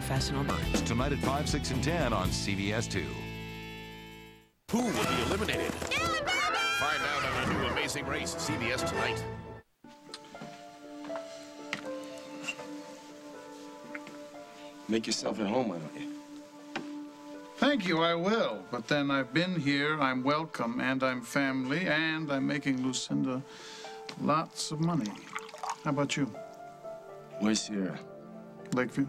professional minds. Tonight at 5, 6, and 10 on CBS 2. Who will be eliminated? Find out on a new Amazing Race, CBS tonight. Make yourself at home, why don't you? Thank you, I will. But then I've been here, I'm welcome, and I'm family, and I'm making Lucinda lots of money. How about you? Where's Sierra? Lakeview?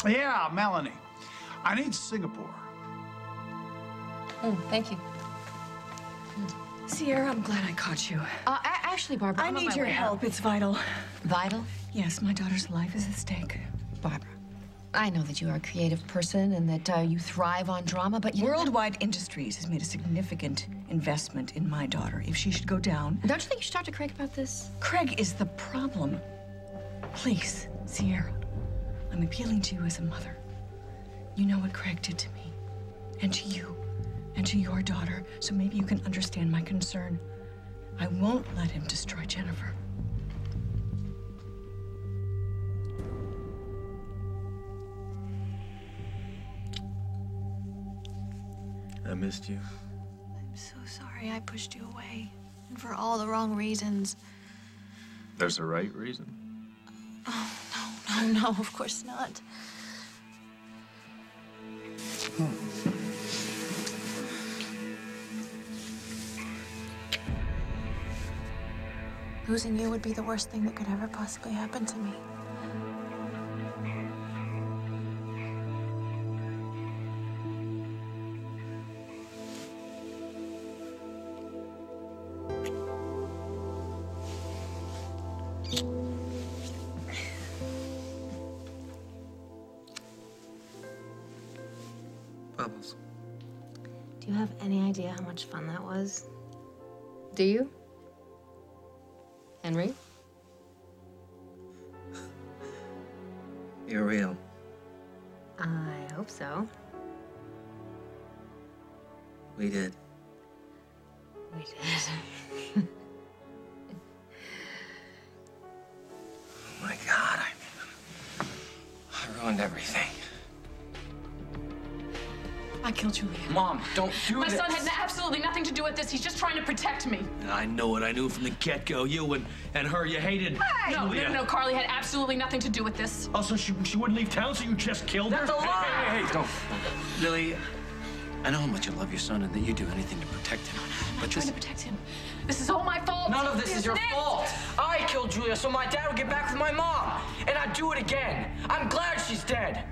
Yeah, Melanie. I need Singapore. Thank you. Sierra, I'm glad I caught you. Actually, Barbara, I need your help. It's vital. Vital? Yes, my daughter's life is at stake. Barbara, I know that you are a creative person and that you thrive on drama, but you Worldwide Industries has made a significant investment in my daughter. If she should go down... Don't you think you should talk to Craig about this? Craig is the problem. Please, Sierra, I'm appealing to you as a mother. You know what Craig did to me, and to you, and to your daughter, so maybe you can understand my concern. I won't let him destroy Jennifer. I missed you. I'm so sorry I pushed you away, and for all the wrong reasons. There's a right reason. Oh, no, of course not. Losing you would be the worst thing that could ever possibly happen to me. Bubbles. Do you have any idea how much fun that was? Do you? Henry? You're real. I hope so. We did. We did. Oh my God, I ruined everything. I killed Julia. Mom, don't do My this. son had absolutely nothing to do with this. He's just trying to protect me. I know it. I knew from the get-go. You and her, you hated Julia. No, Carly had absolutely nothing to do with this. Oh, so she wouldn't leave town, so you just killed her? That's a lie! Hey, don't. Lily, I know how much you love your son and that you'd do anything to protect him. I'm not trying to protect him. This is all my fault. None of this is your Isn't it? fault. I killed Julia so my dad would get back with my mom. And I'd do it again. I'm glad she's dead.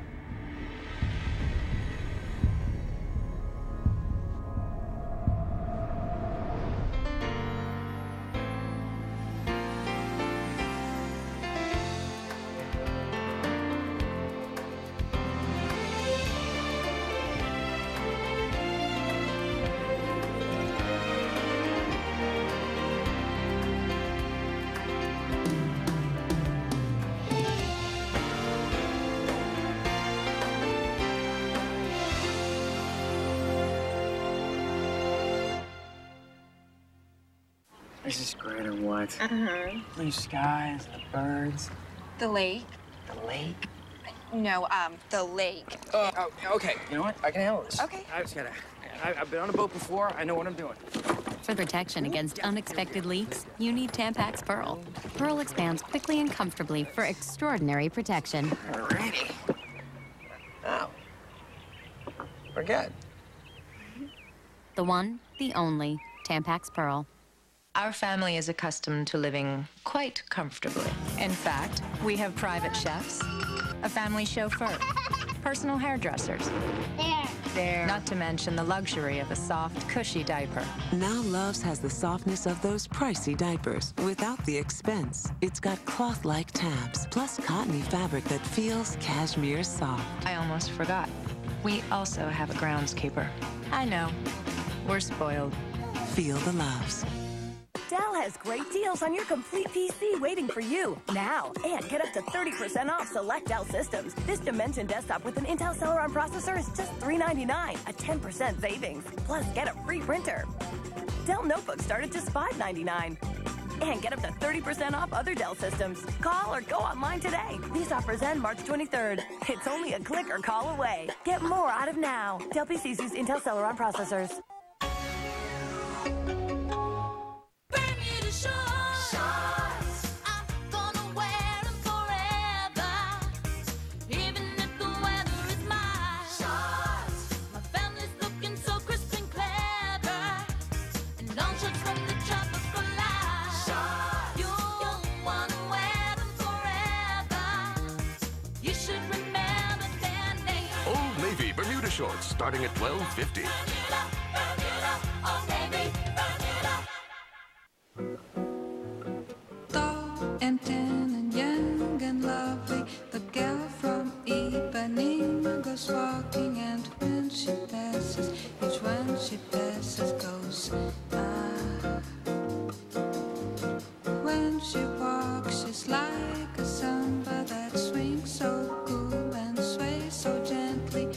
Is this great or what? Blue skies, the birds. The lake? The lake? No, the lake. Oh, okay. You know what? I can handle this. Okay. I just gotta... I've been on a boat before. I know what I'm doing. For protection against unexpected leaks, you need Tampax Pearl. Pearl expands quickly and comfortably for extraordinary protection. Alrighty. Oh. We're good. The one, the only, Tampax Pearl. Our family is accustomed to living quite comfortably. In fact, we have private chefs, a family chauffeur, personal hairdressers. There. Not to mention the luxury of a soft, cushy diaper. Now Love's has the softness of those pricey diapers without the expense. It's got cloth-like tabs, plus cottony fabric that feels cashmere soft. I almost forgot. We also have a groundskeeper. I know. We're spoiled. Feel the Loves. Dell has great deals on your complete PC waiting for you now. And get up to 30% off select Dell systems. This Dimension desktop with an Intel Celeron processor is just $399, a 10% savings. Plus, get a free printer. Dell notebooks start at just $599. And get up to 30% off other Dell systems. Call or go online today. These offers end March 23rd. It's only a click or call away. Get more out of now. Dell PCs use Intel Celeron processors. Shorts starting at $12.50. Tall and thin and young and lovely, the girl from Ipanema goes walking, and when she passes, each one she passes goes ah. When she walks, she's like a samba that swings so cool and sways so gently.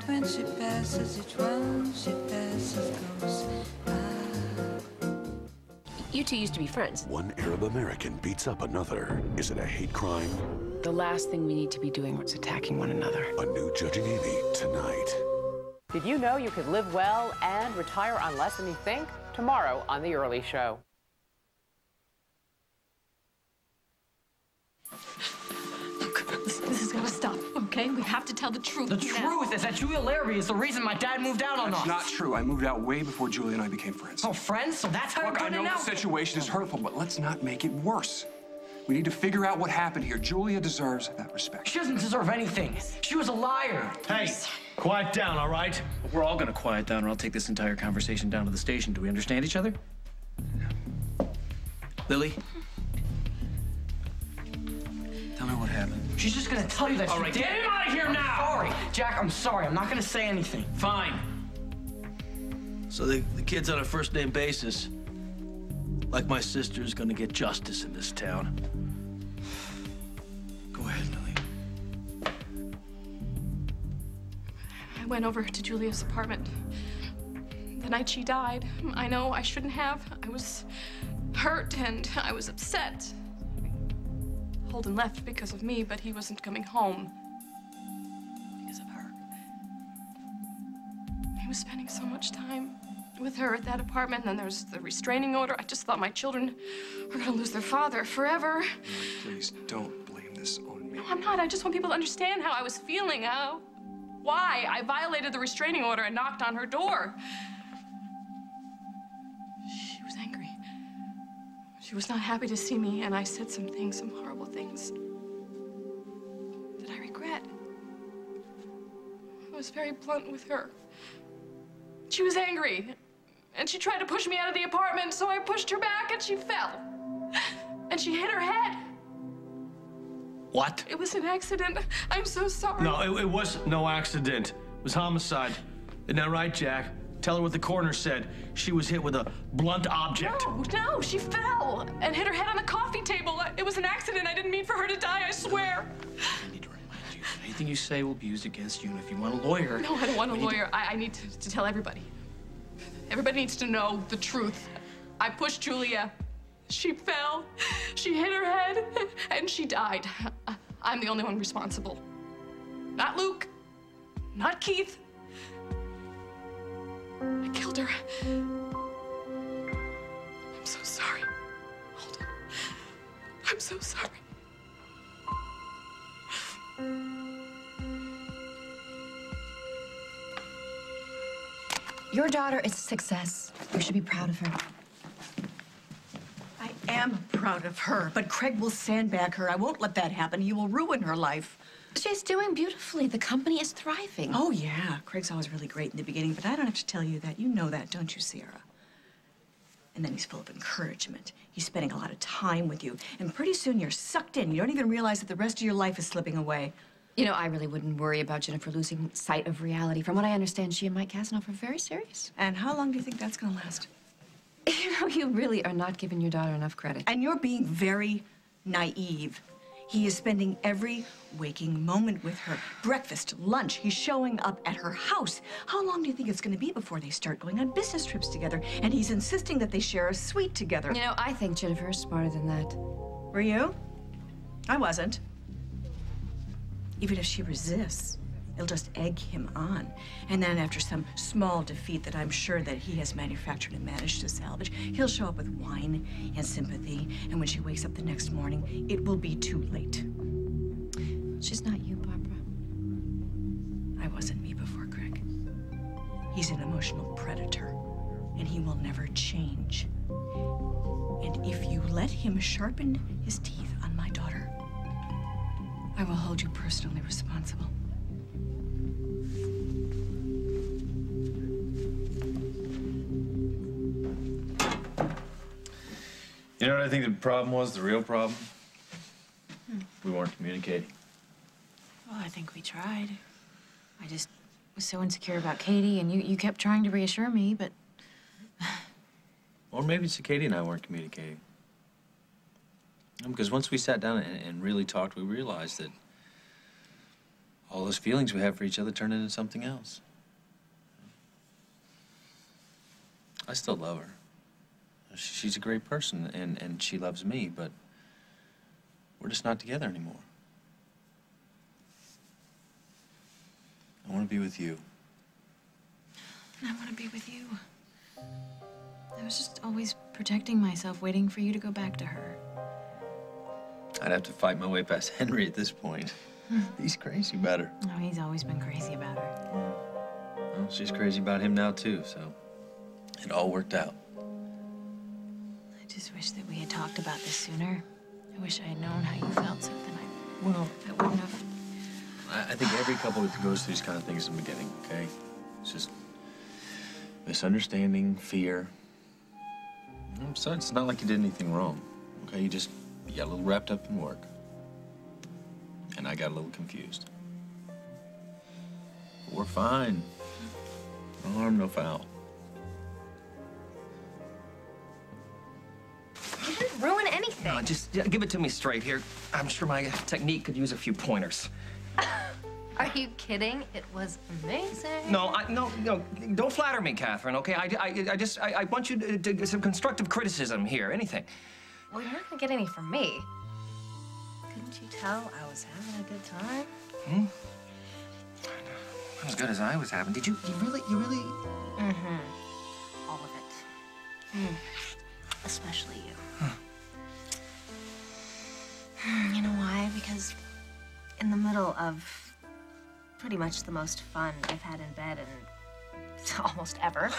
When she passes, each one she passes goes, ah. You two used to be friends. One Arab American beats up another. Is it a hate crime? The last thing we need to be doing is attacking one another. A new Judging Amy tonight. Did you know you could live well and retire on less than you think? Tomorrow on The Early Show. This is gonna stop, okay? We have to tell the truth. The truth is that Julia Larrabee is the reason my dad moved out on us. That's not true. I moved out way before Julia and I became friends. Oh, friends? So that's how you're Look, I doing it know now? the situation is hurtful, but let's not make it worse. We need to figure out what happened here. Julia deserves that respect. She doesn't deserve anything. She was a liar. Hey, quiet down, all right? We're all gonna quiet down, or I'll take this entire conversation down to the station. Do we understand each other? Lily? Tell me what happened. She's just gonna tell you that All she right, did. get him out of here now! Sorry. Jack, I'm sorry. I'm not gonna say anything. Fine. So the kid's on a first-name basis. Like my sister's gonna get justice in this town. Go ahead, Lily. I went over to Julia's apartment the night she died. I know I shouldn't have. I was hurt and I was upset. Holden left because of me, but he wasn't coming home because of her. He was spending so much time with her at that apartment, and then there's the restraining order. I just thought my children were gonna lose their father forever. Please don't blame this on me. No, I'm not. I just want people to understand how I was feeling, why I violated the restraining order and knocked on her door. She was angry. She was not happy to see me, and I said some things, some horrible things that I regret. I was very blunt with her. She was angry, and she tried to push me out of the apartment, so I pushed her back, and she fell. And she hit her head. What? It was an accident. I'm so sorry. No, it was no accident. It was homicide. Isn't that right, Jack? Tell her what the coroner said. She was hit with a blunt object. No, she fell and hit her head on the coffee table. It was an accident. I didn't mean for her to die, I swear. I need to remind you, anything you say will be used against you, and if you want a lawyer... No, I don't want a lawyer. I need to tell everybody. Everybody needs to know the truth. I pushed Julia. She fell, she hit her head, and she died. I'm the only one responsible. Not Luke, not Keith. I killed her. I'm so sorry. Holden. I'm so sorry. Your daughter is a success. You should be proud of her. I am proud of her, but Craig will sandbag her. I won't let that happen. He will ruin her life. She's doing beautifully. The company is thriving. Oh, yeah. Craig's always really great in the beginning, but I don't have to tell you that. You know that, don't you, Sierra? And then he's full of encouragement. He's spending a lot of time with you. And pretty soon you're sucked in. You don't even realize that the rest of your life is slipping away. You know, I really wouldn't worry about Jennifer losing sight of reality. From what I understand, she and Mike Casanova are very serious. And how long do you think that's gonna last? You know, know, you really are not giving your daughter enough credit. And you're being very naive. He is spending every waking moment with her. Breakfast, lunch, he's showing up at her house. How long do you think it's going to be before they start going on business trips together? And he's insisting that they share a suite together. You know, I think Jennifer is smarter than that. Were you? I wasn't. Even if she resists, it'll just egg him on. And then after some small defeat that I'm sure that he has manufactured and managed to salvage, he'll show up with wine and sympathy. And when she wakes up the next morning, it will be too late. She's not you, Barbara. I wasn't me before Craig. He's an emotional predator, and he will never change. And if you let him sharpen his teeth on my daughter, I will hold you personally responsible. You know what I think the problem was, the real problem? We weren't communicating. Well, I think we tried. I just was so insecure about Katie, and you kept trying to reassure me, but... Or maybe it's Katie and I weren't communicating. Because once we sat down and really talked, we realized that all those feelings we have for each other turned into something else. I still love her. She's a great person, and she loves me, but we're just not together anymore. I want to be with you. I want to be with you. I was just always protecting myself, waiting for you to go back to her. I'd have to fight my way past Henry at this point. He's crazy about her. No, he's always been crazy about her. Well, she's crazy about him now, too, so it all worked out. I just wish that we had talked about this sooner. I wish I had known how you felt, so then I wouldn't have... I think every couple goes through these kind of things in the beginning, okay? It's just misunderstanding, fear. So it's not like you did anything wrong, okay? You got a little wrapped up in work. And I got a little confused. But we're fine. No harm, no foul. You didn't ruin anything. No, just give it to me straight here. I'm sure my technique could use a few pointers. Are you kidding? It was amazing. No, don't flatter me, Catherine, okay? I want you to get some constructive criticism here, anything. Well, you're not gonna get any from me. Couldn't you tell I was having a good time? Not as good as I was having. You really? Mm-hmm. All of it. Especially you. You know why? Because in the middle of pretty much the most fun I've had in bed in almost ever,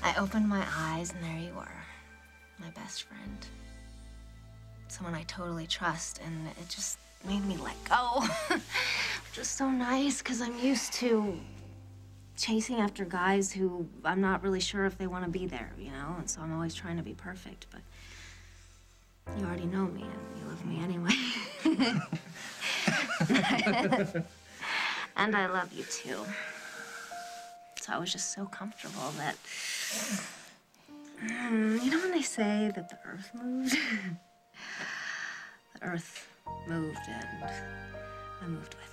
I opened my eyes and there you were, my best friend. Someone I totally trust, and it just made me let go. Which was so nice, because I'm used to chasing after guys who I'm not really sure if they want to be there, you know? And so I'm always trying to be perfect, but you already know me, and you love me anyway. And I love you, too. So I was just so comfortable that... You know when they say that the earth moved? The earth moved, and I moved with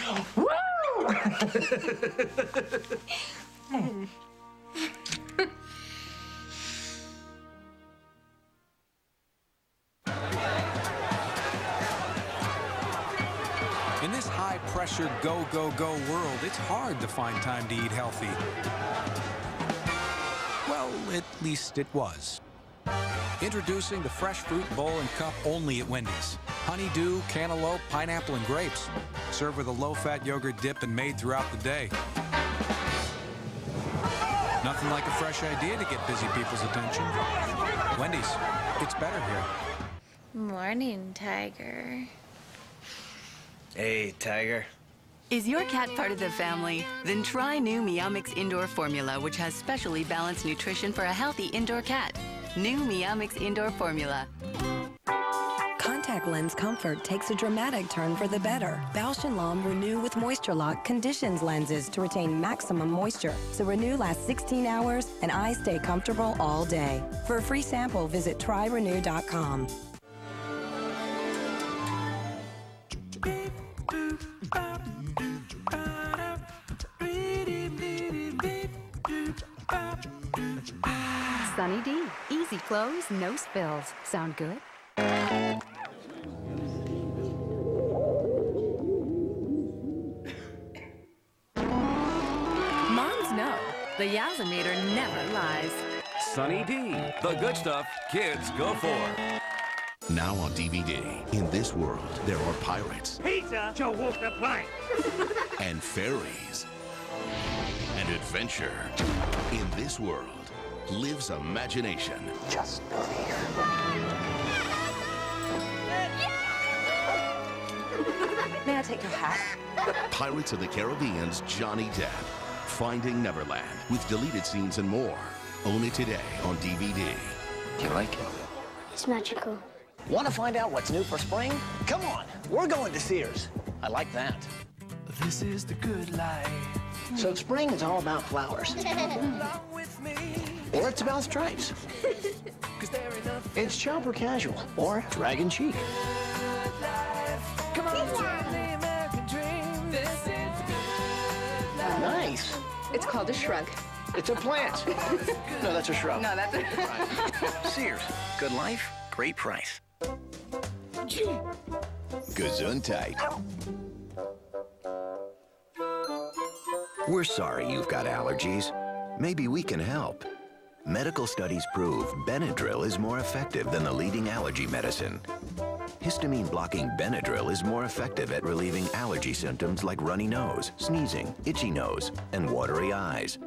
it. Woo! In this high-pressure, go, go, go world, it's hard to find time to eat healthy. Well, at least it was. Introducing the Fresh Fruit Bowl and Cup only at Wendy's. Honeydew, cantaloupe, pineapple, and grapes. Served with a low-fat yogurt dip and made throughout the day. Nothing like a fresh idea to get busy people's attention. Wendy's, it's better here. Morning, Tiger. Hey, Tiger. Is your cat part of the family? Then try new Meow Mix Indoor Formula, which has specially balanced nutrition for a healthy indoor cat. New Meow Mix Indoor Formula. Contact lens comfort takes a dramatic turn for the better. Bausch & Lomb Renew with Moisture Lock conditions lenses to retain maximum moisture, so Renew lasts 16 hours and eyes stay comfortable all day. For a free sample, visit tryrenew.com. Sunny D. Easy close, no spills. Sound good? Moms know the Yazimeter never lies. Sunny D, the good stuff kids go for. Now on DVD, in this world, there are pirates. Peter, Joe walk the plank. And fairies. And adventure. In this world, lives imagination. Just believe. May I take your hat? Pirates of the Caribbean's Johnny Depp. Finding Neverland, with deleted scenes and more. Only today on DVD. Do you like it? It's magical. Want to find out what's new for spring? Come on, we're going to Sears. I like that. This is the good life. So spring is all about flowers. Or it's about stripes. It's chopper casual or dragon chic. Come on, Nice. It's called a shrug. It's a plant. No, that's a shrub. No, that's a... Right. Sears. Good life, great price. Gesundheit. We're sorry you've got allergies. Maybe we can help. Medical studies prove Benadryl is more effective than the leading allergy medicine. Histamine-blocking Benadryl is more effective at relieving allergy symptoms like runny nose, sneezing, itchy nose, and watery eyes.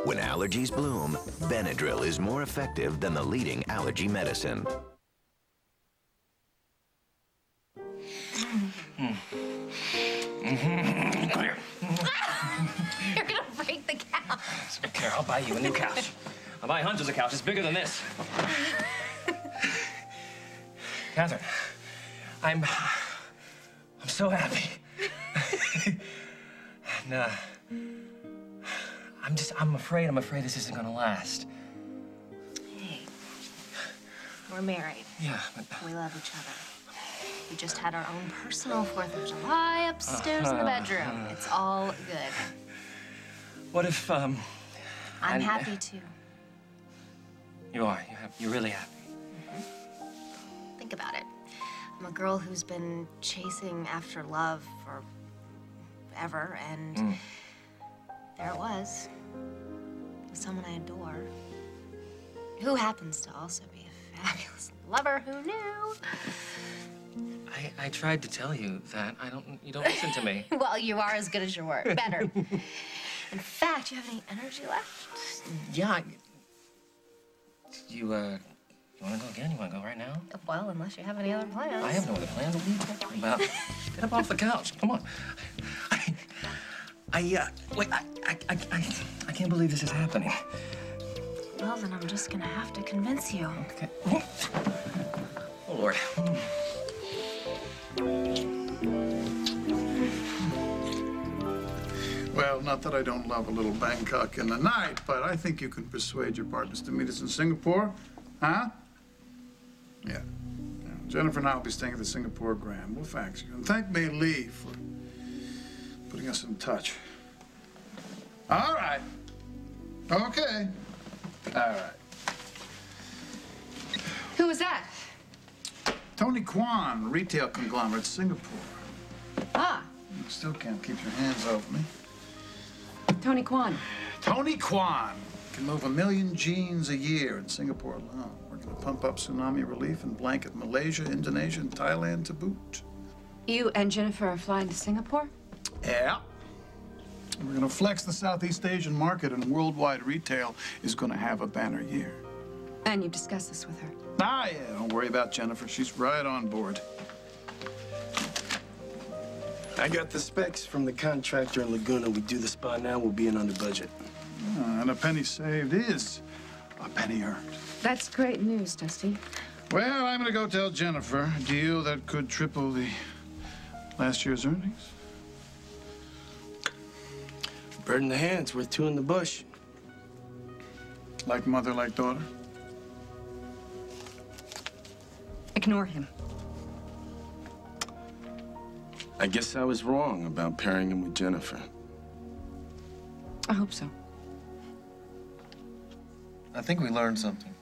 When allergies bloom, Benadryl is more effective than the leading allergy medicine. Come here. You're gonna break the couch. I don't care. I'll buy you a new couch. I'll buy Hunter's a couch. It's bigger than this. Catherine, I'm so happy. And, I'm afraid this isn't gonna last. Hey, we're married. Yeah, but... We love each other. We just had our own personal 4th of July upstairs in the bedroom. It's all good. What if, I'm happy too. You are. You're really happy. Think about it. I'm a girl who's been chasing after love forever, and there it was. With someone I adore, who happens to also be a fabulous lover. Who knew? I tried to tell you that. You don't listen to me. Well, you are as good as your word. Better. In fact, you have any energy left? Yeah. You want to go again? You want to go right now? Well, unless you have any other plans. I have no other plans. What are you talking about? Get up off the couch. Come on. Wait, I can't believe this is happening. Well, then I'm just gonna have to convince you. Okay. Oh, Lord. Well, not that I don't love a little Bangkok in the night, but I think you can persuade your partners to meet us in Singapore. Huh? Yeah. Jennifer and I will be staying at the Singapore Grand. We'll fax you. And thank May Lee for putting us in touch. All right. Okay. All right. Who was that? Tony Kwan, retail conglomerate, Singapore. Ah, You still can't keep your hands off me. Tony Kwan. Tony Kwan can move 1 million jeans a year in Singapore alone. We're going to pump up tsunami relief and blanket Malaysia, Indonesia, and Thailand to boot. You and Jennifer are flying to Singapore? Yeah. We're going to flex the Southeast Asian market, and worldwide retail is going to have a banner year. And you discussed this with her? Ah, yeah, don't worry about Jennifer. She's right on board. I got the specs from the contractor in Laguna. We do the spa now, we'll be in under budget. And a penny saved is a penny earned. That's great news, Dusty. Well, I'm gonna go tell Jennifer a deal that could triple the last year's earnings. Bird in the hand's worth two in the bush. Like mother, like daughter. Ignore him. I guess I was wrong about pairing him with Jennifer. I hope so. I think we learned something.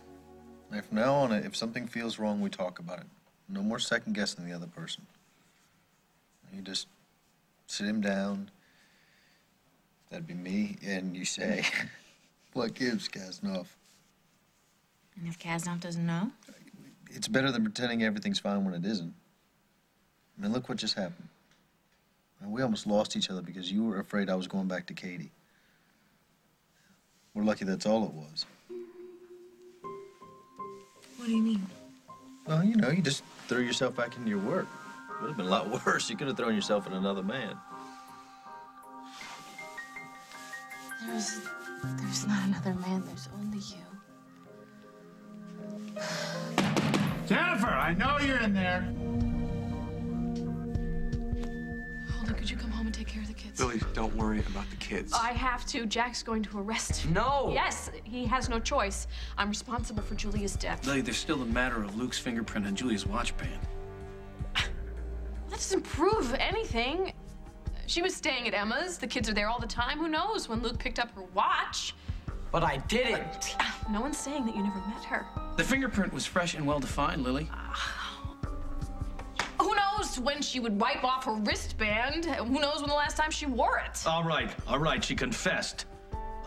And from now on, if something feels wrong, we talk about it. No more second guessing the other person. You just sit him down. That'd be me, and you say, "What gives, Kaznov?" And if Kaznov doesn't know? It's better than pretending everything's fine when it isn't. I mean, look what just happened. We almost lost each other because you were afraid I was going back to Katie. We're lucky that's all it was. What do you mean? Well, you know, you just threw yourself back into your work. It would have been a lot worse. You could have thrown yourself in another man. There's not another man. There's only you. Jennifer, I know you're in there. Holden, could you come home and take care of the kids? Billy, don't worry about the kids. I have to. Jack's going to arrest him. No! Yes, he has no choice. I'm responsible for Julia's death. Lily, there's still the matter of Luke's fingerprint on Julia's watch band. That doesn't prove anything. She was staying at Emma's. The kids are there all the time. Who knows when Luke picked up her watch? But I didn't. No one's saying that you never met her. The fingerprint was fresh and well-defined, Lily. Who knows when she would wipe off her wristband? Who knows when the last time she wore it? All right, she confessed.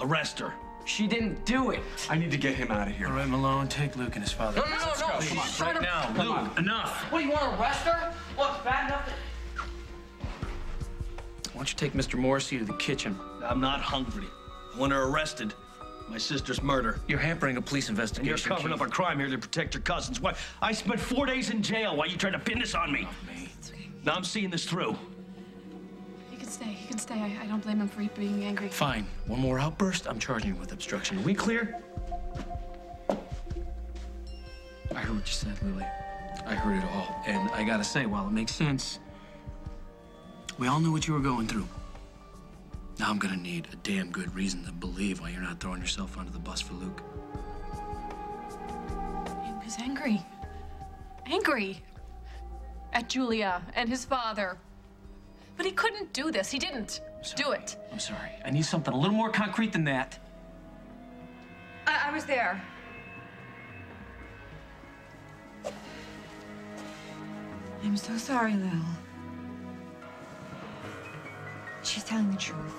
Arrest her. She didn't do it. I need to get him out of here. All right, Malone, take Luke and his father. No. Come on, Right now, Luke, enough. What, do you want to arrest her? Look, bad enough that... Why don't you take Mr. Morrissey to the kitchen? I'm not hungry. I want her arrested. My sister's murder. You're hampering a police investigation. And you're covering up a crime here to protect your cousins. Why? I spent 4 days in jail. Why are you trying to pin this on me? It's okay. Now I'm seeing this through. He can stay. He can stay. I don't blame him for being angry. Fine. One more outburst, I'm charging you with obstruction. Are we clear? I heard what you said, Lily. I heard it all. And I gotta say, while it makes sense, we all knew what you were going through. Now I'm gonna need a damn good reason to believe why you're not throwing yourself under the bus for Luke. He was angry. Angry at Julia and his father. But he couldn't do this. He didn't do it. I'm sorry. I need something a little more concrete than that. I was there. I'm so sorry, Lil. She's telling the truth.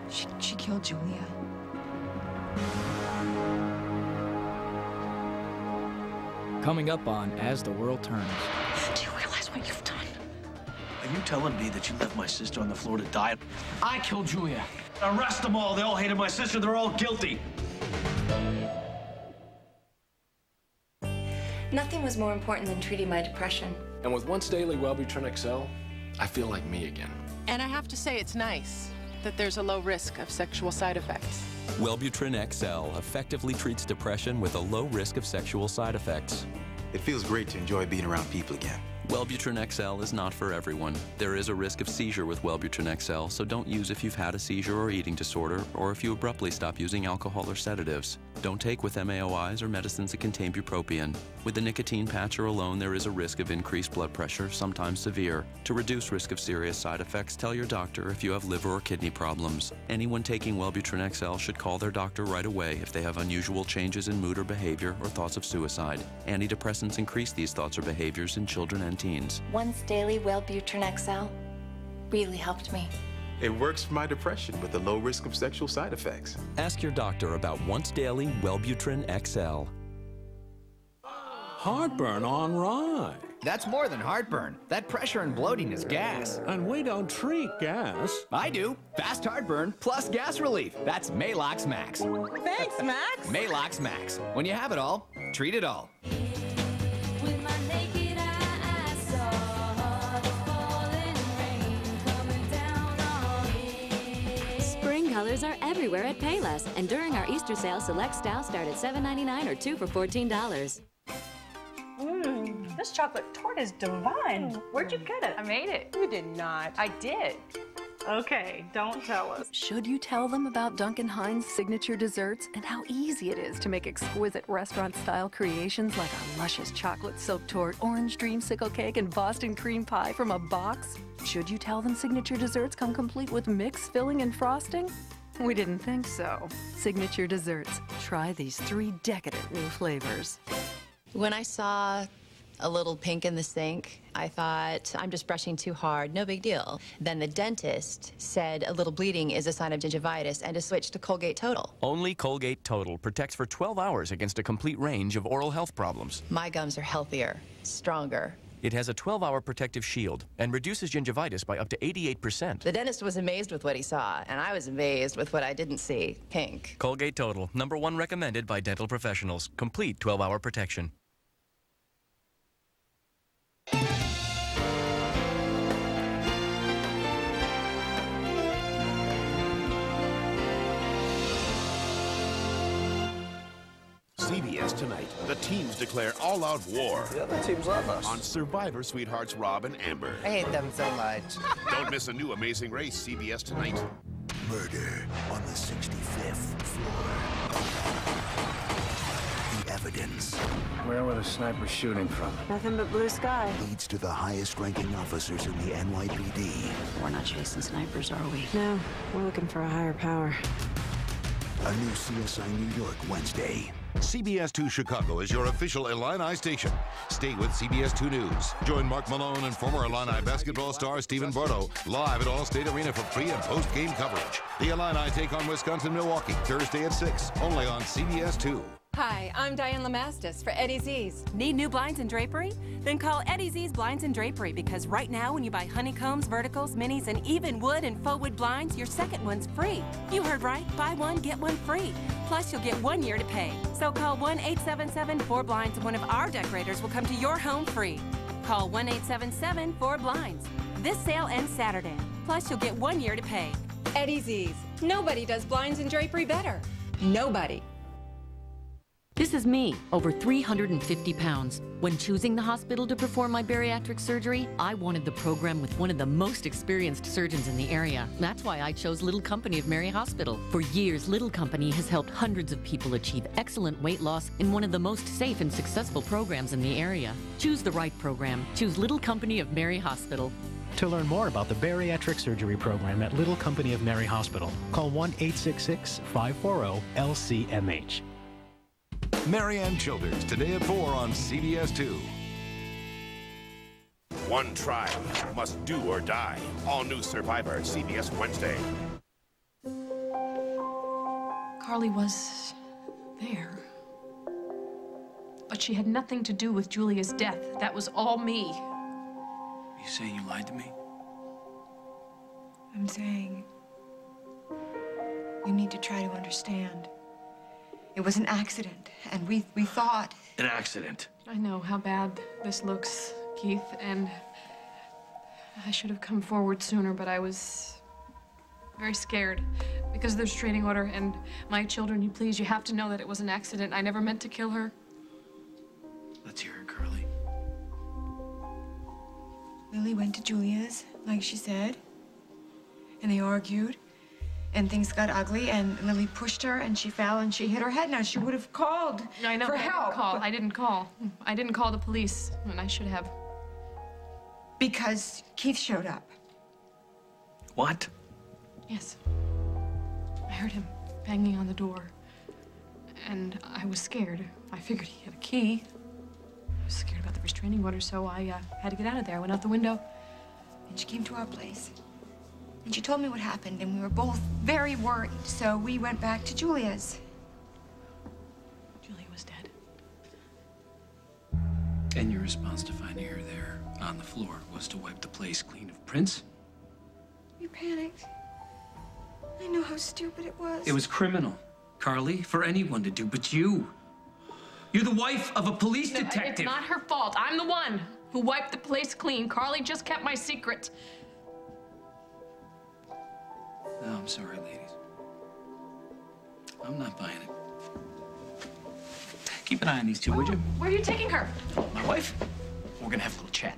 She killed Julia. Coming up on As the World Turns. Do you realize what you've done? Are you telling me that you left my sister on the floor to die? I killed Julia. Arrest them all. They all hated my sister. They're all guilty. Nothing was more important than treating my depression. And with Once Daily Wellbutrin XL, I feel like me again. And I have to say, it's nice that there's a low risk of sexual side effects. Wellbutrin XL effectively treats depression with a low risk of sexual side effects. It feels great to enjoy being around people again. Wellbutrin XL is not for everyone. There is a risk of seizure with Wellbutrin XL, so don't use if you've had a seizure or eating disorder, or if you abruptly stop using alcohol or sedatives. Don't take with MAOIs or medicines that contain bupropion. With the nicotine patch or alone, there is a risk of increased blood pressure, sometimes severe. To reduce risk of serious side effects, tell your doctor if you have liver or kidney problems. Anyone taking Wellbutrin XL should call their doctor right away if they have unusual changes in mood or behavior or thoughts of suicide. Antidepressants increase these thoughts or behaviors in children and teens. Once Daily Wellbutrin XL really helped me. It works for my depression with a low risk of sexual side effects. Ask your doctor about Once Daily Wellbutrin XL. Heartburn on rye. That's more than heartburn. That pressure and bloating is gas. And we don't treat gas. I do. Fast heartburn plus gas relief. That's Maalox Max. Thanks, Max. Maalox Max. When you have it all, treat it all. colors are everywhere at Payless. And during our Easter sale, select styles start at $7.99 or 2 for $14. This chocolate tart is divine. Where'd you get it? I made it. You did not. I did. Okay, don't tell us. Should you tell them about Duncan Hines' signature desserts and how easy it is to make exquisite restaurant-style creations like our luscious chocolate silk tort, orange dreamsicle cake, and Boston cream pie from a box? Should you tell them signature desserts come complete with mix, filling, and frosting? We didn't think so. Signature desserts. Try these 3 decadent new flavors. When I saw a little pink in the sink, I thought, I'm just brushing too hard, no big deal. Then the dentist said a little bleeding is a sign of gingivitis and to switch to Colgate Total. Only Colgate Total protects for 12 hours against a complete range of oral health problems. My gums are healthier, stronger. It has a 12-hour protective shield and reduces gingivitis by up to 88%. The dentist was amazed with what he saw, and I was amazed with what I didn't see, pink. Colgate Total, #1 recommended by dental professionals. Complete 12-hour protection. CBS tonight. The teams declare all-out war. The other teams love us. On Survivor Sweethearts Rob and Amber. I hate them so much. Don't miss a new Amazing Race, CBS tonight. Murder on the 65th floor. The evidence. Where were the snipers shooting from? Nothing but blue sky. Leads to the highest-ranking officers in the NYPD. We're not chasing snipers, are we? No, we're looking for a higher power. A new CSI New York Wednesday. CBS 2 Chicago is your official Illini station. Stay with CBS 2 News. Join Mark Malone and former Illini basketball star Stephen Bardo live at Allstate Arena for pre- and post-game coverage. The Illini take on Wisconsin-Milwaukee Thursday at 6, only on CBS 2. Hi, I'm Diane Lamastis for Eddie Z's. Need new blinds and drapery? Then call Eddie Z's Blinds and Drapery, because right now when you buy honeycombs, verticals, minis, and even wood and faux wood blinds, your second one's free. You heard right. Buy one, get one free. Plus, you'll get 1 year to pay. So call 1-877-4BLINDS and one of our decorators will come to your home free. Call 1-877-4BLINDS. This sale ends Saturday. Plus, you'll get 1 year to pay. Eddie Z's. Nobody does blinds and drapery better. Nobody. This is me, over 350 pounds. When choosing the hospital to perform my bariatric surgery, I wanted the program with one of the most experienced surgeons in the area. That's why I chose Little Company of Mary Hospital. For years, Little Company has helped hundreds of people achieve excellent weight loss in one of the most safe and successful programs in the area. Choose the right program. Choose Little Company of Mary Hospital. To learn more about the bariatric surgery program at Little Company of Mary Hospital, call 1-866-540-LCMH. Marianne Childers, today at 4 on CBS 2. One trial must do or die. All new Survivor, CBS Wednesday. Carly was there. But she had nothing to do with Julia's death. That was all me. You saying you lied to me? I'm saying you need to try to understand. It was an accident, and we thought... An accident. I know how bad this looks, Keith, and I should have come forward sooner, but I was very scared because of the restraining order, and my children, you have to know that it was an accident. I never meant to kill her. Let's hear it, Curly. Lily went to Julia's, like she said, and they argued. And things got ugly, and Lily pushed her, and she fell, and she hit her head. Now, she would have called I know, for help. I didn't call. I didn't call the police, and I should have. Because Keith showed up. What? Yes. I heard him banging on the door, and I was scared. I figured he had a key. I was scared about the restraining order, so I had to get out of there. I went out the window. And she came to our place. And she told me what happened, and we were both very worried, so we went back to Julia's. Julia was dead. And your response to finding her there on the floor was to wipe the place clean of prints? We panicked. I know how stupid it was. It was criminal, Carly, for anyone to do, but you. You're the wife of a police detective. It's not her fault. I'm the one who wiped the place clean. Carly just kept my secret. Oh, I'm sorry, ladies. I'm not buying it. Keep an eye on these two, would you? Where are you taking her? My wife? We're gonna have a little chat.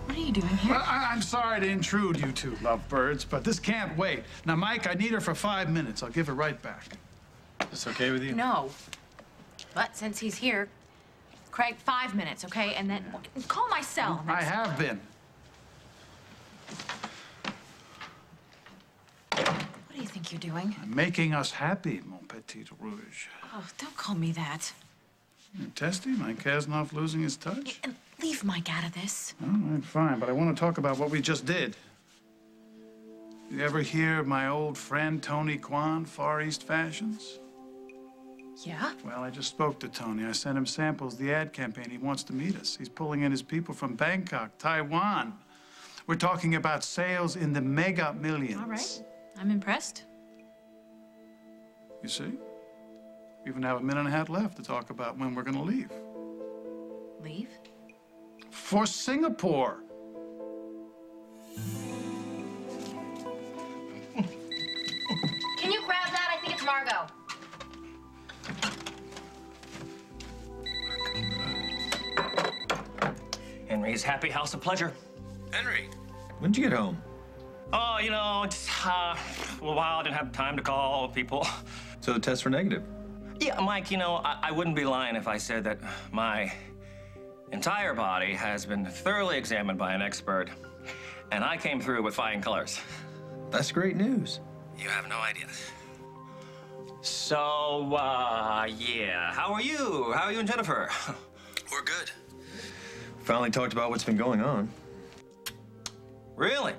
What are you doing here? Well, I'm sorry to intrude, you two lovebirds, but this can't wait. Now, Mike, I need her for 5 minutes. I'll give her right back. Is this okay with you? No. But since he's here, Craig, 5 minutes, okay? And then call my cell. I have been. What do you think you're doing? I'm making us happy, mon petit rouge. Oh, don't call me that. You're testy? Mike Kasnoff losing his touch? And leave Mike out of this. All right, fine, but I want to talk about what we just did. You ever hear of my old friend Tony Kwan, Far East Fashions? Yeah? Well, I just spoke to Tony. I sent him samples of the ad campaign. He wants to meet us. He's pulling in his people from Bangkok, Taiwan. We're talking about sales in the mega millions. All right. I'm impressed. You see? We even have a minute and a half left to talk about when we're going to leave. Leave? For Singapore. Can you grab that? I think it's Margot. Henry's Happy House of Pleasure. Henry, when did you get home? Oh, you know, just a little while. I didn't have time to call people. So the tests were negative? Yeah, Mike, you know, I wouldn't be lying if I said that my entire body has been thoroughly examined by an expert, and I came through with flying colors. That's great news. You have no idea. So, yeah. How are you? How are you and Jennifer? We're good. Finally talked about what's been going on. Really?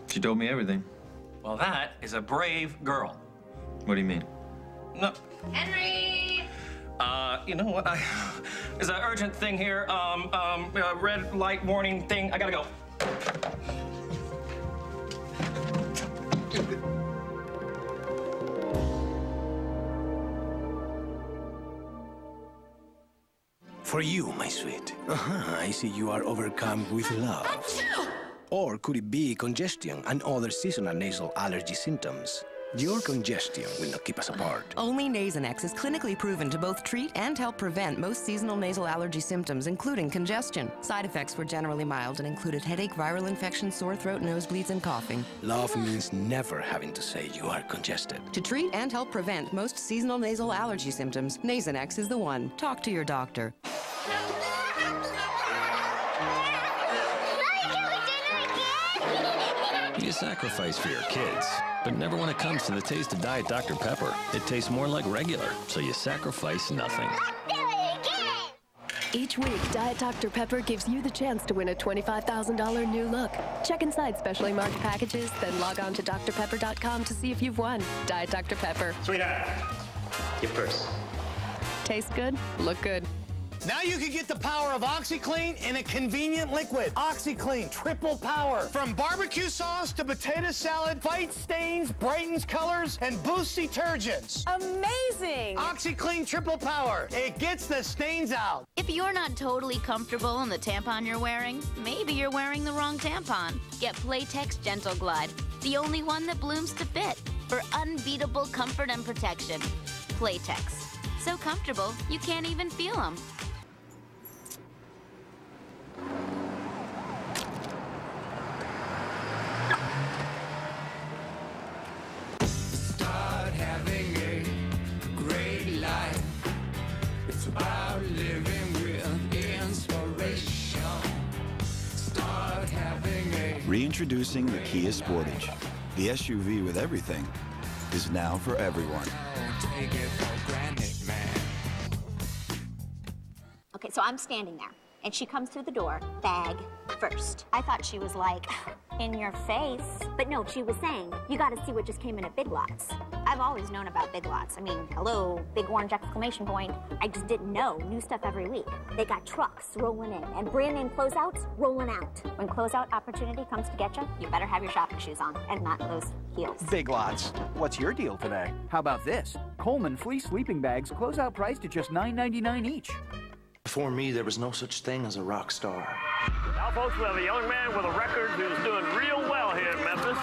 She told me everything. Well, that is a brave girl. What do you mean? No. Henry! You know what? There's an urgent thing here. Red light warning thing. I gotta go. For you, my sweet. I see you are overcome with love. Or could it be congestion and other seasonal nasal allergy symptoms? Your congestion will not keep us apart. Only Nasonex is clinically proven to both treat and help prevent most seasonal nasal allergy symptoms, including congestion. Side effects were generally mild and included headache, viral infection, sore throat, nosebleeds, and coughing. Love means never having to say you are congested. To treat and help prevent most seasonal nasal allergy symptoms, Nasonex is the one. Talk to your doctor. You sacrifice for your kids, but never when it comes to the taste of Diet Dr. Pepper. It tastes more like regular, so you sacrifice nothing. Each week, Diet Dr. Pepper gives you the chance to win a $25,000 new look. Check inside specially marked packages, then log on to drpepper.com to see if you've won. Diet Dr. Pepper. Sweetheart, your purse. Taste good, look good. Now you can get the power of OxyClean in a convenient liquid. OxyClean, triple power. From barbecue sauce to potato salad, fights stains, brightens colors, and boosts detergents. Amazing! OxyClean triple power. It gets the stains out. If you're not totally comfortable in the tampon you're wearing, maybe you're wearing the wrong tampon. Get Playtex Gentle Glide, the only one that blooms to fit, for unbeatable comfort and protection. Playtex. So comfortable, you can't even feel them. Start having a great life. It's about living with inspiration. Start having a... Reintroducing the Kia Sportage. The SUV with everything is now for everyone. Take it for granted, man. Okay, so I'm standing there, and she comes through the door, bag first. I thought she was like, in your face. But no, she was saying, you gotta see what just came in at Big Lots. I've always known about Big Lots. I mean, hello, big orange exclamation point. I just didn't know. New stuff every week. They got trucks rolling in and brand name closeouts rolling out. When closeout opportunity comes to get you better have your shopping shoes on and not those heels. Big Lots. What's your deal today? How about this? Coleman fleece sleeping bags, closeout priced at just $9.99 each. Before me, there was no such thing as a rock star. Now folks, we have a young man with a record who's doing real well here in Memphis.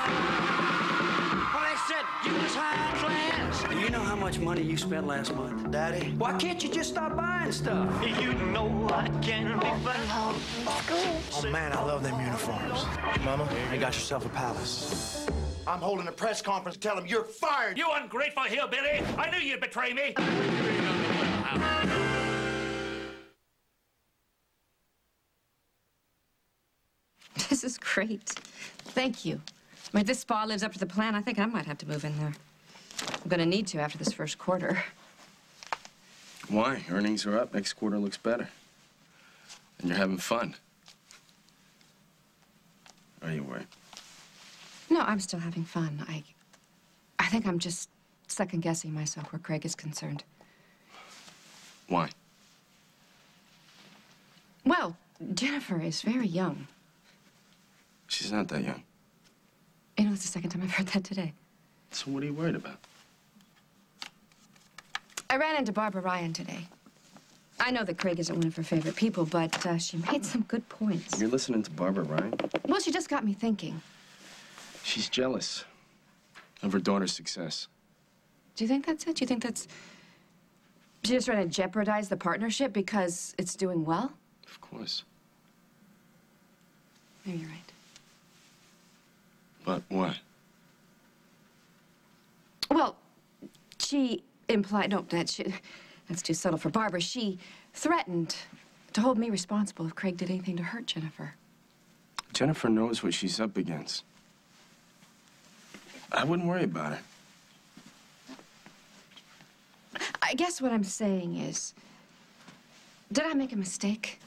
Well, they said you was high class. Do you know how much money you spent last month, Daddy? Why can't you just stop buying stuff? You know I can be found. Oh, man, I love them uniforms. Mama, you got yourself a palace. I'm holding a press conference to tell him you're fired. You ungrateful hillbilly! I knew you'd betray me! This is great. Thank you. I mean, if this spa lives up to the plan, I think I might have to move in there. I'm gonna need to after this first quarter. Why? Earnings are up. Next quarter looks better. And you're having fun. Are you worried? No, I'm still having fun. I think I'm just second-guessing myself where Craig is concerned. Why? Well, Jennifer is very young. She's not that young. You know, it's the second time I've heard that today. So what are you worried about? I ran into Barbara Ryan today. I know that Craig isn't one of her favorite people, but she made some good points. You're listening to Barbara Ryan? Well, she just got me thinking. She's jealous of her daughter's success. Do you think that's it? Do you think that's... She's just trying to jeopardize the partnership because it's doing well? Of course. Maybe you're right. But what? Well, she implied... No, that's too subtle for Barbara. She threatened to hold me responsible if Craig did anything to hurt Jennifer. Jennifer knows what she's up against. I wouldn't worry about her. I guess what I'm saying is, did I make a mistake?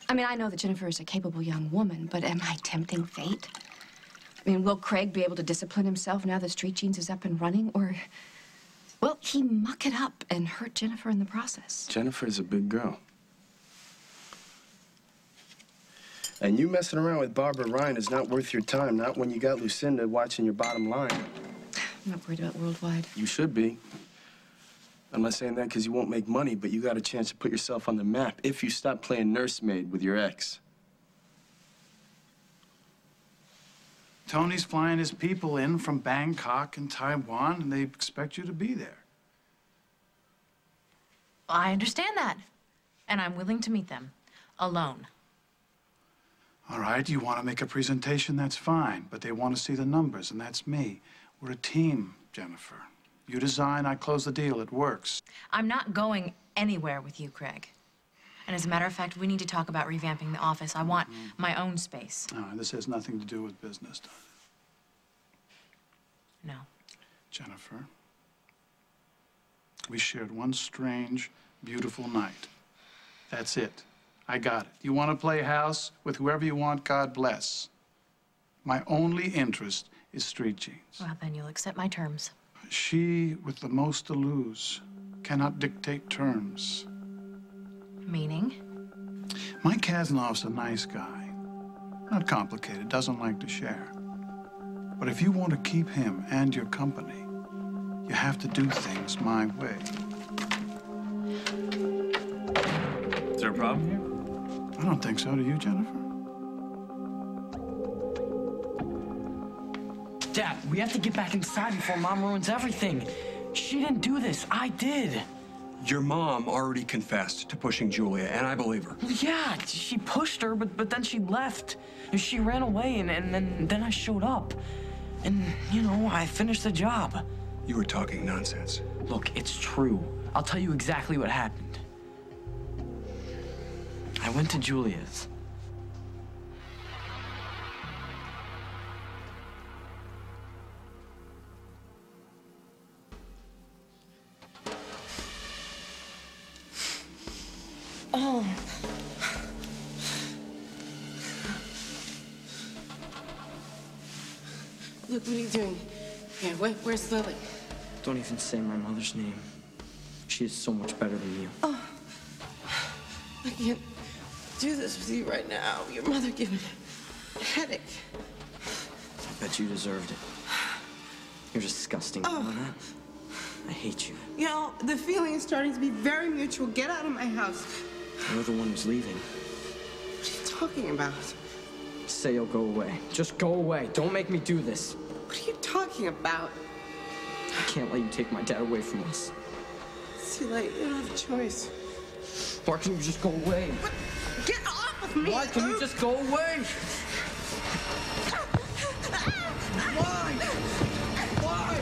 I mean, I know that Jennifer is a capable young woman, but am I tempting fate? I mean, will Craig be able to discipline himself now that Street Jeans is up and running, or will he muck it up and hurt Jennifer in the process? Jennifer's a big girl. And you messing around with Barbara Ryan is not worth your time, not when you got Lucinda watching your bottom line. I'm not worried about worldwide. You should be. I'm not saying that because you won't make money, but you got a chance to put yourself on the map if you stop playing nursemaid with your ex. Tony's flying his people in from Bangkok and Taiwan, and they expect you to be there. I understand that. And I'm willing to meet them. Alone. All right, you want to make a presentation, that's fine. But they want to see the numbers, and that's me. We're a team, Jennifer. You design, I close the deal. It works. I'm not going anywhere with you, Craig. And as a matter of fact, we need to talk about revamping the office. I want my own space. No, this has nothing to do with business, does it? No. Jennifer, we shared one strange, beautiful night. That's it. I got it. You want to play house with whoever you want, God bless. My only interest is Street Jeans. Well, then you'll accept my terms. She with the most to lose cannot dictate terms. Meaning? Mike Kasloff's a nice guy. Not complicated, doesn't like to share. But if you want to keep him and your company, you have to do things my way. Is there a problem here? I don't think so. Do you, Jennifer? Dad, we have to get back inside before Mom ruins everything. She didn't do this. I did. Your mom already confessed to pushing Julia, and I believe her. Yeah, she pushed her, but then she left. She ran away, and then I showed up. And, you know, I finished the job. You were talking nonsense. Look, it's true. I'll tell you exactly what happened. I went to Julia's. Oh. Look, what are you doing? Yeah, where's Lily? Don't even say my mother's name. She is so much better than you. Oh, I can't do this with you right now. Your mother gave me a headache. I bet you deserved it. You're disgusting, you know that? I hate you. You know, the feeling is starting to be very mutual. Get out of my house. You're the one who's leaving. What are you talking talking about? Say you'll go away. Just go away. Don't make me do this. What are you talking about? I can't let you take my dad away from us. It's too late. You don't have a choice. Why can't you just go away? What? Get off of me! Why can't you just go away? Why? Why?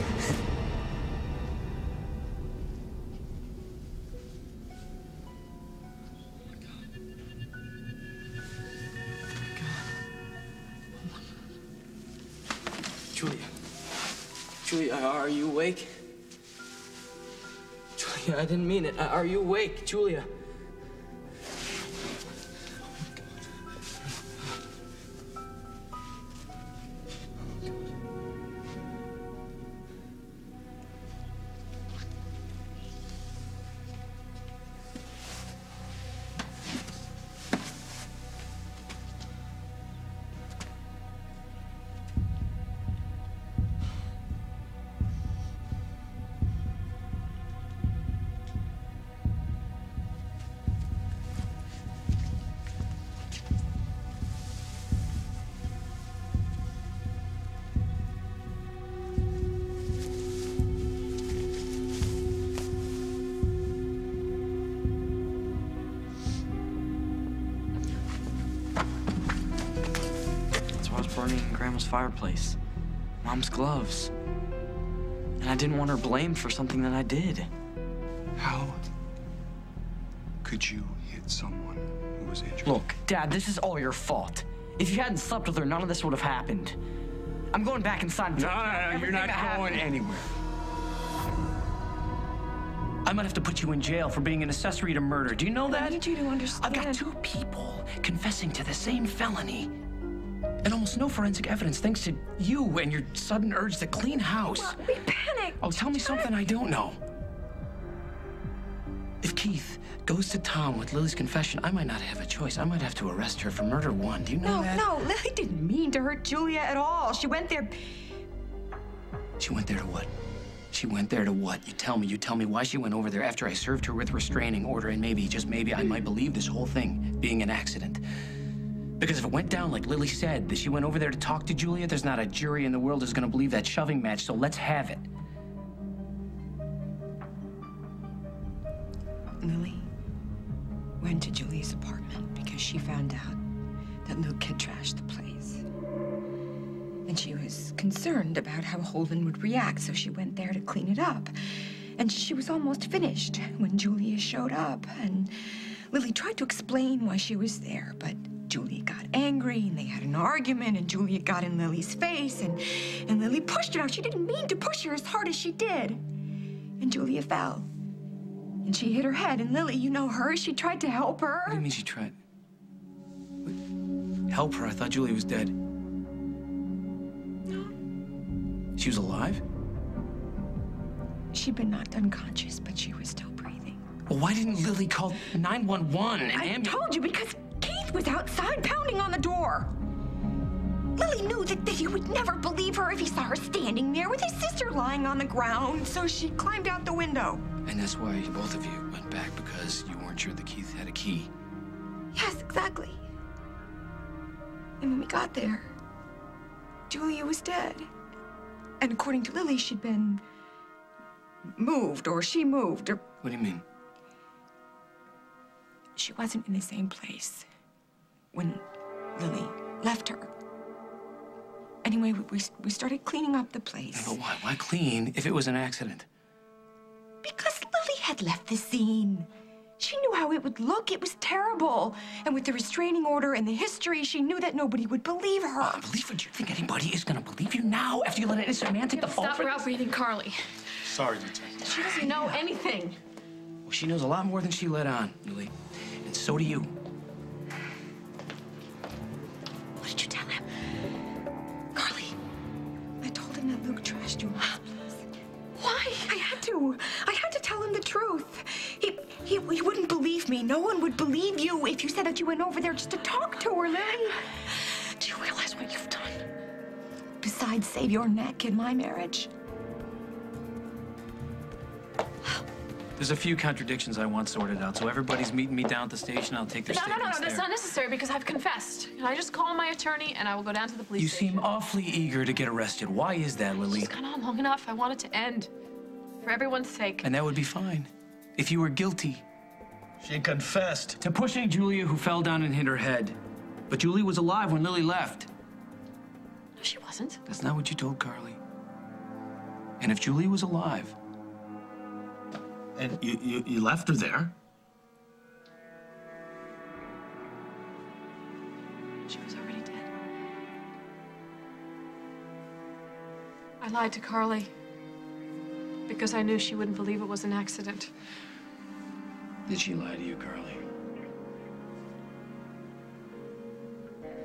Julia, are you awake? Julia, I didn't mean it. Are you awake, Julia? Burning in Grandma's fireplace. Mom's gloves. And I didn't want her blamed for something that I did. How could you hit someone who was injured? Look, Dad, this is all your fault. If you hadn't slept with her, none of this would have happened. I'm going back inside. No, you're not going anywhere. I might have to put you in jail for being an accessory to murder. Do you know that? I need you to understand. I've got two people confessing to the same felony. And almost no forensic evidence thanks to you and your sudden urge to clean house. Well, we panicked. Oh, tell me something I don't know. If Keith goes to town with Lily's confession, I might not have a choice. I might have to arrest her for murder one. Do you know that? No, Lily didn't mean to hurt Julia at all. She went there. She went there to what? She went there to what? You tell me why she went over there after I served her with restraining order, and maybe, just maybe, I might believe this whole thing being an accident. Because if it went down like Lily said, that she went over there to talk to Julia, there's not a jury in the world that's gonna believe that shoving match, so let's have it. Lily went to Julia's apartment because she found out that Luke had trashed the place. And she was concerned about how Holden would react, so she went there to clean it up. And she was almost finished when Julia showed up, and Lily tried to explain why she was there, but Julia got angry, and they had an argument, and Julia got in Lily's face, and Lily pushed her out. She didn't mean to push her as hard as she did. And Julia fell. And she hit her head, and Lily, you know her, she tried to help her. What do you mean she tried? Help her? I thought Julia was dead. No. She was alive? She'd been knocked unconscious, but she was still breathing. Well, why didn't Lily call 911 and I told you, because Keith was outside pounding on the door. Lily knew that he would never believe her if he saw her standing there with his sister lying on the ground, so she climbed out the window. And that's why both of you went back, because you weren't sure that Keith had a key. Yes, exactly. And when we got there, Julia was dead. And according to Lily, she'd been moved, or she moved, or... What do you mean? She wasn't in the same place when Lily left her. Anyway, we started cleaning up the place. No, but why? Why clean if it was an accident? Because Lily had left the scene. She knew how it would look. It was terrible. And with the restraining order and the history, she knew that nobody would believe her. Believe what? You think anybody is gonna believe you now after you let an innocent man take the fall? Stop browbeating Carly. Sorry, Detective. She doesn't know anything. Well, she knows a lot more than she let on, Lily. And so do you. What did you tell him? Carly, I told him that Luke trashed you. Why? I had to tell him the truth. He wouldn't believe me. No one would believe you if you said that you went over there just to talk to her, Lily. Do you realize what you've done? Besides save your neck in my marriage. There's a few contradictions I want sorted out, so everybody's meeting me down at the station. I'll take their statements No, that's not necessary because I've confessed. Can I just call my attorney and I will go down to the police station? You seem awfully eager to get arrested. Why is that, Lily? It's gone on long enough. I want it to end. For everyone's sake. And that would be fine if you were guilty. She confessed. To pushing Julia, who fell down and hit her head. But Julia was alive when Lily left. No, she wasn't. That's not what you told Carly. And if Julia was alive... And you left her there? She was already dead. I lied to Carly because I knew she wouldn't believe it was an accident. Did she lie to you, Carly?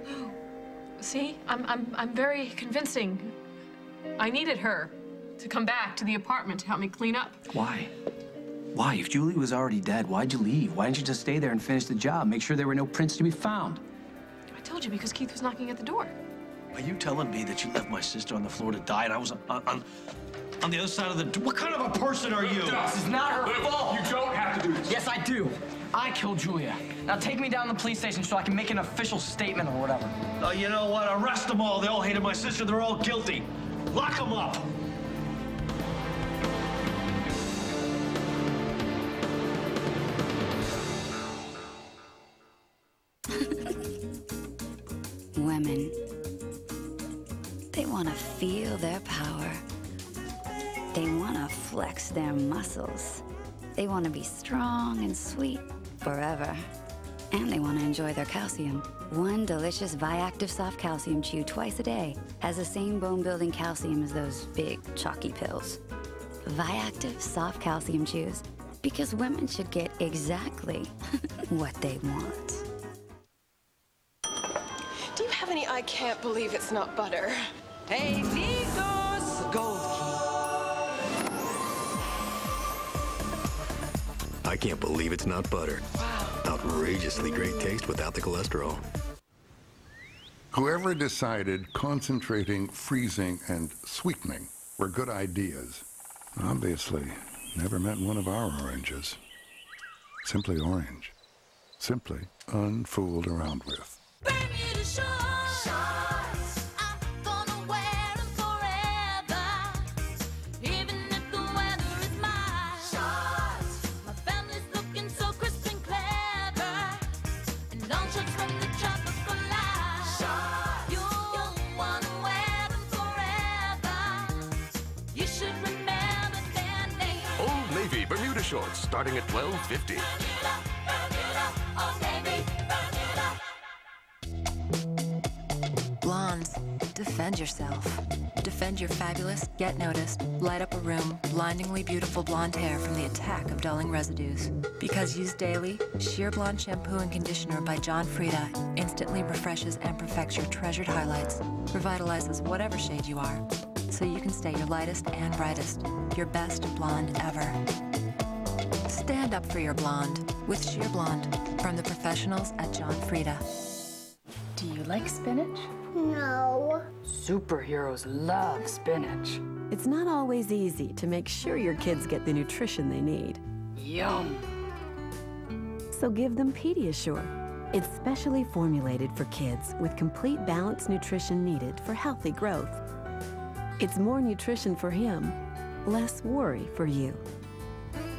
No. See, I'm very convincing. I needed her to come back to the apartment to help me clean up. Why? Why? If Julie was already dead, why'd you leave? Why didn't you just stay there and finish the job? Make sure there were no prints to be found. I told you because Keith was knocking at the door. Are you telling me that you left my sister on the floor to die and I was on the other side of the door? What kind of a person are you? This is not her fault. You don't have to do this. Yes, I do. I killed Julia. Now take me down to the police station so I can make an official statement or whatever. Oh, you know what? Arrest them all. They all hated my sister. They're all guilty. Lock them up. Women, they want to feel their power. They want to flex their muscles. They want to be strong and sweet forever. And they want to enjoy their calcium. One delicious Viactive Soft Calcium Chew twice a day has the same bone-building calcium as those big, chalky pills. Viactive Soft Calcium Chews, because women should get exactly what they want. Do you have any I can't believe it's not butter? Hey, Nikos! Gold I can't believe it's not butter. Wow. Outrageously great taste without the cholesterol. Whoever decided concentrating, freezing, and sweetening were good ideas, obviously never met one of our oranges. Simply orange. Simply unfooled around with. Bermuda shorts starting at $12.50. Blondes, defend yourself. Defend your fabulous, get noticed, light up a room, blindingly beautiful blonde hair from the attack of dulling residues. Because used daily, Sheer Blonde Shampoo and Conditioner by John Frieda instantly refreshes and perfects your treasured highlights, revitalizes whatever shade you are, so you can stay your lightest and brightest, your best blonde ever. Stand up for your blonde with Sheer Blonde from the professionals at John Frieda. Do you like spinach? No. Superheroes love spinach. It's not always easy to make sure your kids get the nutrition they need. Yum. So give them Pediasure. It's specially formulated for kids with complete balanced nutrition needed for healthy growth. It's more nutrition for him, less worry for you.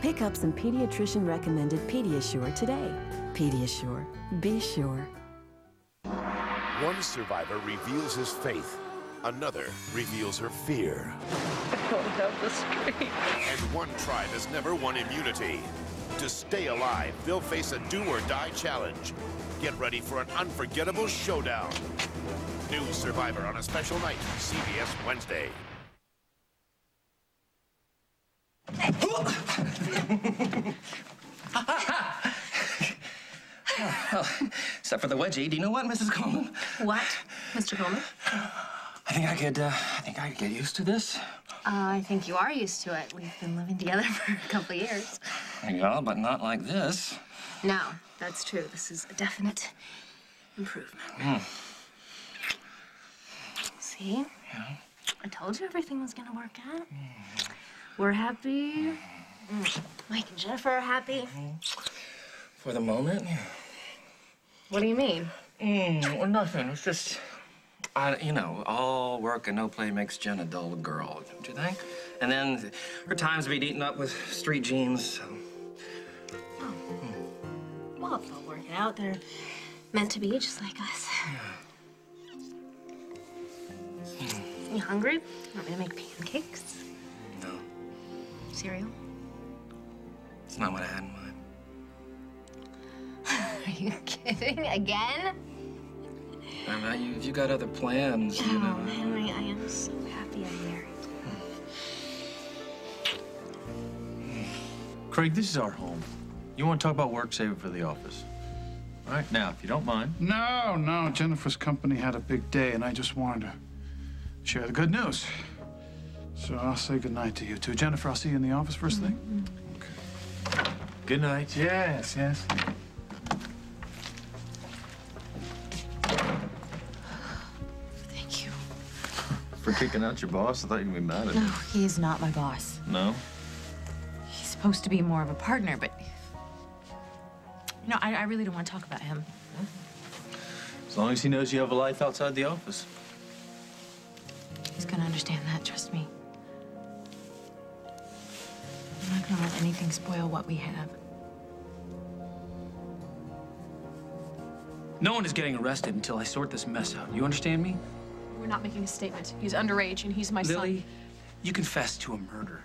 Pick up some pediatrician-recommended Pediasure today. Pediasure. Be sure. One survivor reveals his faith. Another reveals her fear. I don't have the strength. And one tribe has never won immunity. To stay alive, they'll face a do-or-die challenge. Get ready for an unforgettable showdown. New Survivor on a special night, CBS Wednesday. Except for the wedgie. Do you know what, Mrs. Coleman? What, Mr. Coleman? I think I could get used to this. I think you are used to it. We've been living together for a couple of years. Yeah, but not like this. No, that's true. This is a definite improvement. See? Yeah. I told you everything was gonna work out. We're happy. Mike and Jennifer are happy. For the moment. What do you mean? Well, nothing. It's just, you know, all work and no play makes Jen a dull girl, don't you think? And then her time's been eaten up with street jeans, so. Well, it's all working out. They're meant to be just like us. You hungry? Want me to make pancakes? No. Cereal? It's not what I had in mind. Are you kidding? Again? If you got other plans, you know. Henry, I am so happy I'm married. Craig, this is our home. You want to talk about work, save it for the office. All right, now, if you don't mind. No. Jennifer's company had a big day, and I just wanted to share the good news. So I'll say goodnight to you two. Jennifer, I'll see you in the office first thing. Okay. Good night. Yes. Thank you. For kicking out your boss? I thought you'd be mad at me. No, he's not my boss. No? He's supposed to be more of a partner, but... No, I really don't want to talk about him. As long as he knows you have a life outside the office. He's gonna understand that, trust me. I'm not gonna let anything spoil what we have. No one is getting arrested until I sort this mess out. You understand me? We're not making a statement. He's underage, and he's my Lily, son. you confessed to a murder.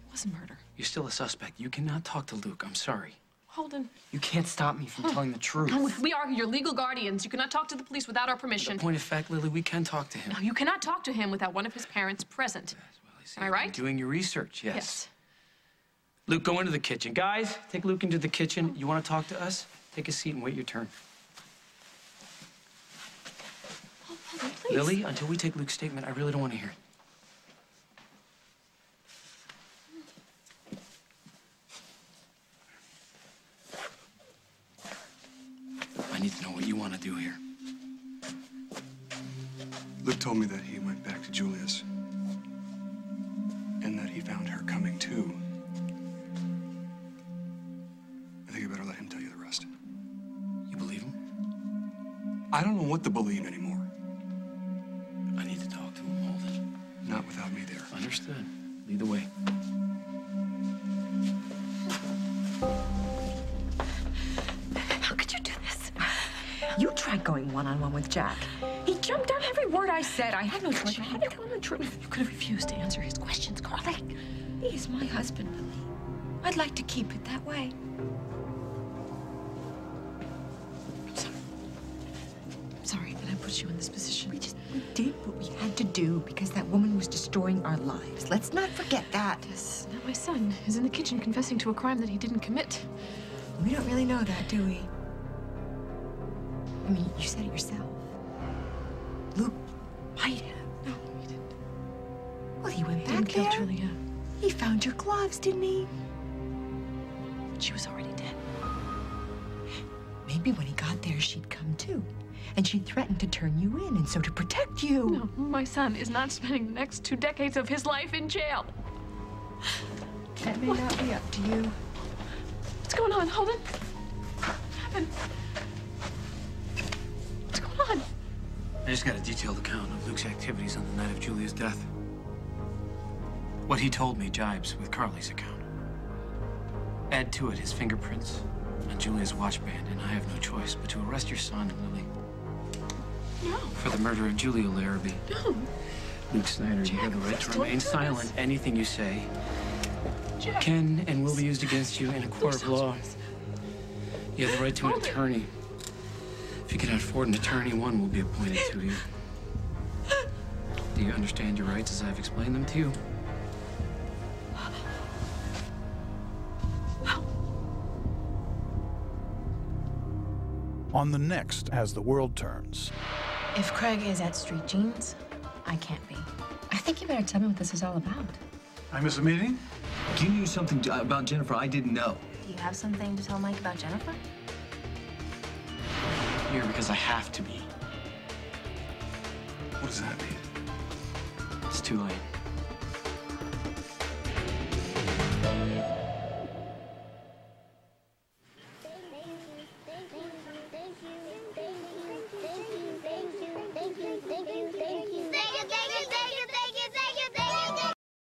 It was a murder. You're still a suspect. You cannot talk to Luke. I'm sorry. Holden. You can't stop me from telling the truth. We are your legal guardians. You cannot talk to the police without our permission. The point of fact, Lily, we can talk to him. No, you cannot talk to him without one of his parents present. Am I right? Doing your research, yes. Yes. Luke, go into the kitchen. Guys, take Luke into the kitchen. You want to talk to us? Take a seat and wait your turn. Holden, please. Lily, until we take Luke's statement, I really don't want to hear it. I need to know what you want to do here. Luke told me that he went back to Julia's. And that he found her coming, too. I think I better let him tell you the rest. You believe him? I don't know what to believe anymore. I need to talk to him, Holden. Not without me there. Understood. Lead the way. How could you do this? You tried going one-on-one with Jack. He jumped on every word I said. I had no choice. I had to tell him the truth. You could have refused to answer his questions, Carly. He is my husband, Lily. I'd like to keep it that way. I'm sorry that I put you in this position. We did what we had to do because that woman was destroying our lives. Let's not forget that. Yes, now my son is in the kitchen confessing to a crime that he didn't commit. We don't really know that, do we? I mean, you said it yourself. Luke might have. No, he didn't. Well, he went He back didn't kill there. Julia. He found your gloves, didn't he? But she was already dead. Maybe when he got there, she'd come too. And she threatened to turn you in, and so to protect you. No, my son is not spending the next 2 decades of his life in jail. That may not be up to you. What's going on, Holden? What happened? What's going on? I just got a detailed account of Luke's activities on the night of Julia's death. What he told me jibes with Carly's account. Add to it his fingerprints on Julia's watch band, and I have no choice but to arrest your son, Lily. No. For the murder of Julia Larrabee. No. Luke Snyder, you have the right to remain silent. Anything you say can and will be used against you in a court of law. You have the right to an attorney. If you cannot afford an attorney, one will be appointed to you. Do you understand your rights as I've explained them to you? On the next As the World Turns. If Craig is at Street Jeans, I can't be. I think you better tell me what this is all about. I miss a meeting? You knew something about Jennifer I didn't know. Do you have something to tell Mike about Jennifer? Here because I have to be. What does that mean? It's too late.